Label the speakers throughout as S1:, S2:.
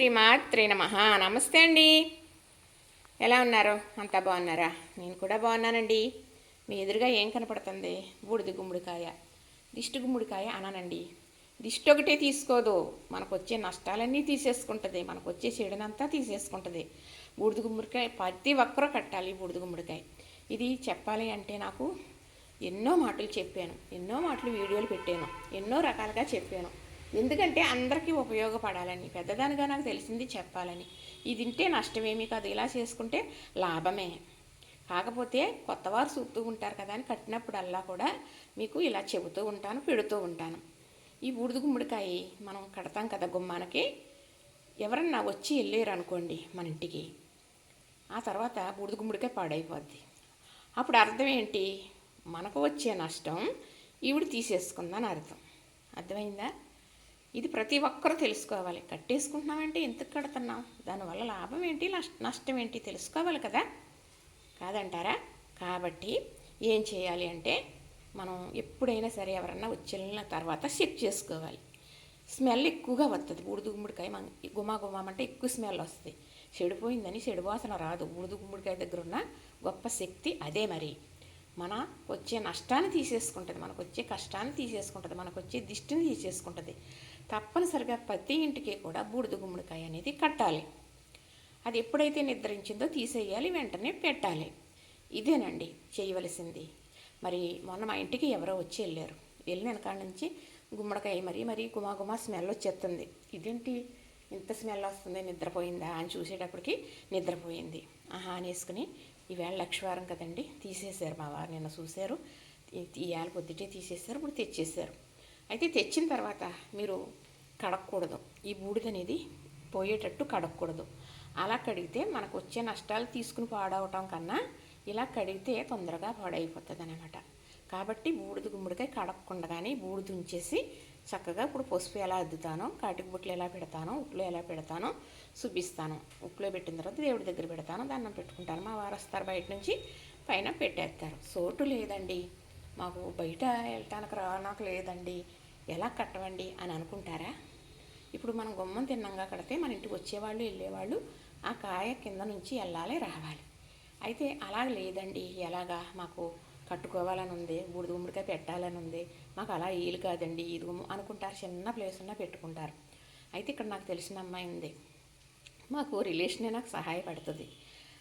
S1: శ్రీమాత్రే నమః. నమస్తే అండి. ఎలా ఉన్నారు? అంతా బాగున్నారా? నేను కూడా బాగున్నానండి. మీ ఎదురుగా ఏం కనపడుతుంది? బూడిద గుమ్మడికాయ, దిష్టి గుమ్మడికాయ అనానండి. దిష్టి ఒకటే తీసుకోదు, మనకు వచ్చే నష్టాలన్నీ తీసేసుకుంటుంది, మనకు వచ్చే చెడునంతా తీసేసుకుంటుంది. బూడిద గుమ్మడికాయ ప్రతి ఒక్కరూ కట్టాలి. బూడిద గుమ్మడికాయ ఇది చెప్పాలి అంటే నాకు ఎన్నో మాటలు చెప్పాను, ఎన్నో మాటలు వీడియోలు పెట్టాను, ఎన్నో రకాలుగా చెప్పాను. ఎందుకంటే అందరికీ ఉపయోగపడాలని, పెద్దదానిగా నాకు తెలిసింది చెప్పాలని. ఇది తింటే నష్టమేమీ కాదు, ఇలా చేసుకుంటే లాభమే. కాకపోతే కొత్తవారు చూస్తూ ఉంటారు కదా అని కట్టినప్పుడల్లా కూడా మీకు ఇలా చెబుతూ ఉంటాను, పెడుతూ ఉంటాను. ఈ బూడిద గుమ్మడికాయ మనం కడతాం కదా గుమ్మానికి. ఎవరన్నా వచ్చి వెళ్ళారు అనుకోండి మన ఇంటికి, ఆ తర్వాత బూడిద గుమ్మడికాయ పాడైపోద్ది. అప్పుడు అర్థం ఏంటి? మనకు వచ్చే నష్టం ఈవిడ తీసేసుకుందని అర్థం. అర్థమైందా? ఇది ప్రతి ఒక్కరూ తెలుసుకోవాలి. కట్టేసుకుంటున్నామంటే ఎందుకు కడుతున్నాం, దానివల్ల లాభం ఏంటి, నష్టం ఏంటి తెలుసుకోవాలి కదా, కాదంటారా? కాబట్టి ఏం చేయాలి అంటే, మనం ఎప్పుడైనా సరే ఎవరన్నా వచ్చిన తర్వాత చెక్ చేసుకోవాలి. స్మెల్ ఎక్కువగా వస్తుంది బూడిద గుమ్మడికాయ, గుమా గుమ్మామంటే ఎక్కువ స్మెల్ వస్తుంది. చెడిపోయిందని చెడు వాసన రాదు. బూడిద గుమ్మడికాయ దగ్గర ఉన్న గొప్ప శక్తి అదే. మరి మనకు వచ్చే నష్టాన్ని తీసేసుకుంటుంది, మనకు వచ్చే కష్టాన్ని తీసేసుకుంటుంది, మనకు వచ్చే దిష్టిని తీసేసుకుంటుంది. తప్పనిసరిగా ప్రతి ఇంటికి కూడా బూడిద గుమ్మడికాయ అనేది కట్టాలి. అది ఎప్పుడైతే నిద్రించిందో తీసేయాలి, వెంటనే పెట్టాలి. ఇదేనండి చేయవలసింది. మరి మొన్న మా ఇంటికి ఎవరో వచ్చి వెళ్ళారు. వెళ్ళిన వెనకాడ నుంచి గుమ్మడికాయ మరీ గుమా స్మెల్ వచ్చేస్తుంది. ఇదేంటి ఇంత స్మెల్ వస్తుంది, నిద్రపోయిందా అని చూసేటప్పటికి నిద్రపోయింది. ఆహా అనేసుకుని, ఈవేళ లక్షవారం కదండి, తీసేశారు మా వారు. నిన్న చూశారు, ఇవాళ పొద్దుటే తీసేశారు, ఇప్పుడు తెచ్చేశారు. అయితే తెచ్చిన తర్వాత మీరు కడగకూడదు, ఈ బూడిద అనేది పోయేటట్టు కడగకూడదు. అలా కడిగితే మనకు వచ్చే నష్టాలు తీసుకుని పాడవటం కన్నా ఇలా కడిగితే తొందరగా పాడైపోతుంది అనమాట. కాబట్టి బూడిద గుమ్మడికాయ కడగకుండగానే బూడిద ఉంచేసి చక్కగా ఇప్పుడు పసుపు ఎలా అద్దుతానో, కాటికి బుట్టలు ఎలా పెడతానో, ఉప్పులో ఎలా పెడతానో చూపిస్తాను. ఉప్పులో పెట్టిన తర్వాత దేవుడి దగ్గర పెడతాను, దండం పెట్టుకుంటాను. మా వారు వస్తారు బయట నుంచి, పైన పెట్టేస్తారు. సోటు లేదండి మాకు, బయట వెళ్ళటానికి నాకు లేదండి, ఎలా కట్టవండి అని అనుకుంటారా? ఇప్పుడు మనం గుమ్మం తిన్నంగా కడితే మన ఇంటికి వచ్చేవాళ్ళు వెళ్ళేవాళ్ళు ఆ కాయ కింద నుంచి వెళ్ళాలి, రావాలి. అయితే అలా లేదండి, ఎలాగా మాకు కట్టుకోవాలని ఉంది, బూడిద గుమ్మడికాయ పెట్టాలని ఉంది, మాకు అలా వీలు కాదండి, ఇది అనుకుంటారు. చిన్న ప్లేస్ ఉన్నా పెట్టుకుంటారు. అయితే ఇక్కడ నాకు తెలిసిన అమ్మాయి ఉంది, మాకు రిలేషనే నాకు సహాయపడుతుంది.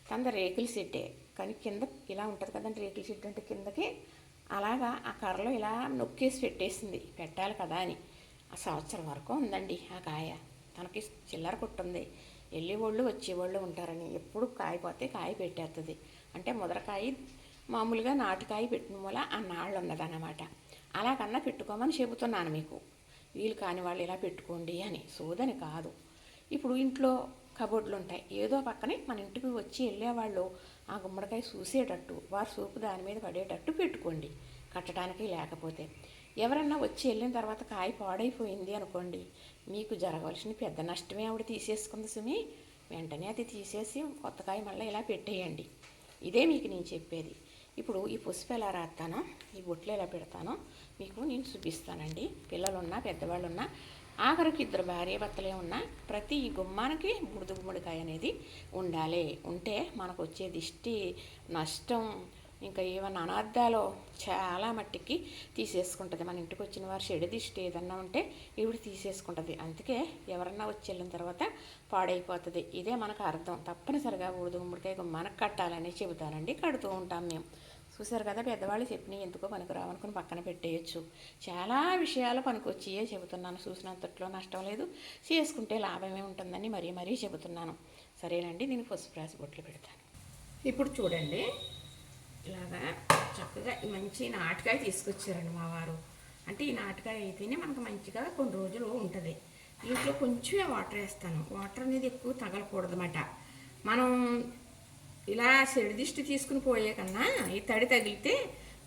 S1: తన రేకుల సెట్టే, కానీ కింద ఇలా ఉంటుంది కదండి రేకుల సెట్ అంటే, కిందకి అలాగా ఆ కర్రలో ఇలా నొక్కేసి పెట్టేసింది, పెట్టాలి కదా అని. ఆ సంవత్సరం వరకు ఉందండి ఆ కాయ. తనకి చిల్లర కొట్టుంది, వెళ్ళేవాళ్ళు వచ్చేవాళ్ళు ఉంటారని. ఎప్పుడు కాయపోతే కాయ పెట్టేస్తుంది. అంటే ముదరకాయ మామూలుగా నాటుకాయ పెట్టిన వల్ల ఆ నాళ్ళు ఉన్నదన్నమాట. అలాగన్నా పెట్టుకోమని చెబుతున్నాను మీకు. వీలు కాని వాళ్ళు ఇలా పెట్టుకోండి అని, సోదని కాదు. ఇప్పుడు ఇంట్లో కబోర్డులు ఉంటాయి, ఏదో పక్కనే మన ఇంటికి వచ్చి వెళ్ళేవాళ్ళు ఆ గుమ్మడికాయ చూసేటట్టు, వారి సూపు దాని మీద పడేటట్టు పెట్టుకోండి కట్టడానికి. లేకపోతే ఎవరన్నా వచ్చి వెళ్ళిన తర్వాత కాయ పాడైపోయింది అనుకోండి, మీకు జరగవలసిన పెద్ద నష్టమే ఆవిడ తీసేసుకుంది సుమి. వెంటనే అది తీసేసి కొత్త కాయ మళ్ళీ ఇలా పెట్టేయండి. ఇదే మీకు నేను చెప్పేది. ఇప్పుడు ఈ పసుపు ఎలా రాస్తానో, ఈ బొట్లు ఎలా పెడతానో మీకు నేను చూపిస్తానండి. పిల్లలున్నా పెద్దవాళ్ళున్నా, ఆఖరికి ఇద్దరు భార్యాభర్తలే ఉన్నా, ప్రతి గుమ్మానికి బూడిద గుమ్మడికాయ అనేది ఉండాలి. ఉంటే మనకు వచ్చే దిష్టి నష్టం, ఇంకా ఏమన్నా అనార్థాలు చాలా మట్టికి తీసేసుకుంటుంది. మన ఇంటికి వచ్చిన వారు చెడు దిష్టి ఏదన్నా ఉంటే ఈవిడ తీసేసుకుంటుంది. అందుకే ఎవరన్నా వచ్చి వెళ్ళిన తర్వాత పాడైపోతుంది. ఇదే మనకు అర్థం. తప్పనిసరిగా బూడిద గుమ్మడికాయ గుమ్మానికి కట్టాలని చెబుతానండి, కడుతూ ఉంటాం మేము. చూసారు కదా, పెద్దవాళ్ళు చెప్పినవి ఎందుకో పనికి రావనుకుని పక్కన పెట్టేయచ్చు. చాలా విషయాలు పనికొచ్చియే చెబుతున్నాను. చూసినంతట్లో నష్టం లేదు, చేసుకుంటే లాభమే ఉంటుందని మరీ చెబుతున్నాను. సరేనండి, నేను పసుపు రాసి బొట్లు పెడతాను. ఇప్పుడు చూడండి, ఇలాగా చక్కగా మంచి నాటుకాయ తీసుకొచ్చారండి మా వారు. అంటే ఈ నాటుకాయ అయితేనే మనకు మంచిగా కొన్ని రోజులు ఉంటుంది. ఇంట్లో కొంచెమే వాటర్ వేస్తాను. వాటర్ అనేది ఎక్కువ తగలకూడదు అన్నమాట. మనం ఇలా చెడు దిష్టి తీసుకుని పోయే కన్నా ఈ తడి తగిలితే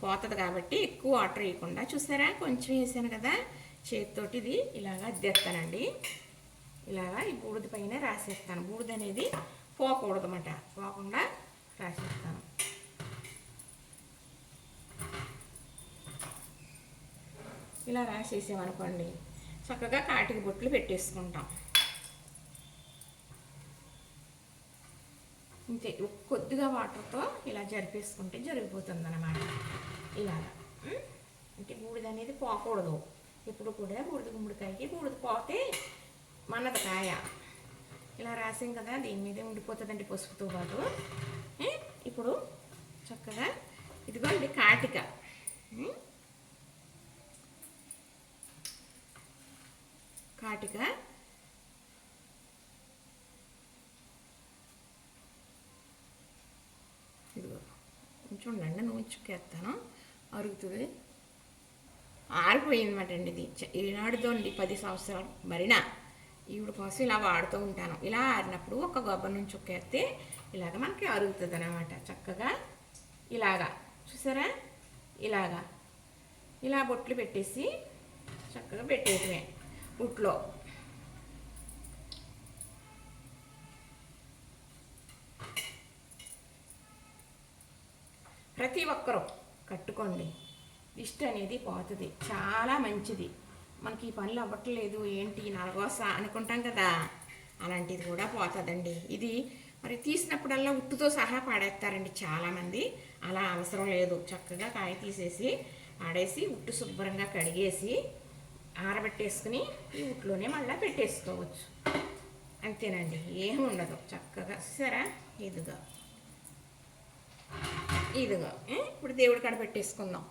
S1: పోతుంది కాబట్టి ఎక్కువ వాటర్ వేయకుండా, చూసారా కొంచెం వేసాను కదా, చేతితోటి ఇది ఇలాగా అద్దెస్తానండి. ఇలాగా ఈ బూడిద పైన రాసేస్తాను. బూడిద అనేది పోకూడదు అన్నమాట, పోకుండా రాసేస్తాను. ఇలా రాసేసామనుకోండి, చక్కగా కాటికి బొట్లు పెట్టేసుకుంటాం. ఇంతే కొద్దిగా వాటర్తో ఇలా జరిపేసుకుంటే జరిగిపోతుంది అన్నమాట. ఇలాగా అంటే బూడిద అనేది పోకూడదు. ఎప్పుడు కూడా బూడిద గుమ్మడికాయకి బూడిద పోతే మనది కాయ. ఇలా రాసాం కదా, దీని మీదే ఉండిపోతుందండి పసుపుతో పాటు. ఇప్పుడు చక్కగా ఇదిగోండి కాటిక. కాటిక ఇదిగో కొంచెం ఉండండి, నూనె చుక్కేస్తాను, అరుగుతుంది. ఆరిపోయిందన్నమాట అండి ఇది. ఈనాడుతోండి 10 సంవత్సరాలు మరినా ఈవిడ కోసం ఇలా వాడుతూ ఉంటాను. ఇలా ఆరినప్పుడు ఒక గొబ్బరి నుంచి చుక్కేస్తే ఇలాగ మనకి అరుగుతుంది అన్నమాట. చక్కగా ఇలాగా చూసారా, ఇలాగా ఇలా బొట్లు పెట్టేసి చక్కగా పెట్టేయటమే బుట్లో. ప్రతి ఒక్కరూ కట్టుకోండి, దిష్టి అనేది పోతుంది. చాలా మంచిది. మనకి ఈ పనులు అవ్వట్లేదు ఏంటి నలగోస అనుకుంటాం కదా, అలాంటిది కూడా పోతుందండి. ఇది మరి తీసినప్పుడల్లా ఉట్టుతో సహా పాడేస్తారండి చాలామంది. అలా అవసరం లేదు. చక్కగా కాయ తీసేసి ఆడేసి ఉట్టు శుభ్రంగా కడిగేసి ఆరబెట్టేసుకుని ఈ ఉట్టులోనే మళ్ళీ పెట్టేసుకోవచ్చు. అంతేనండి, ఏమి ఉండదు. చక్కగా సరే ఇదిగో ఇప్పుడు దేవుడి కాడ పెట్టేసుకుందాం.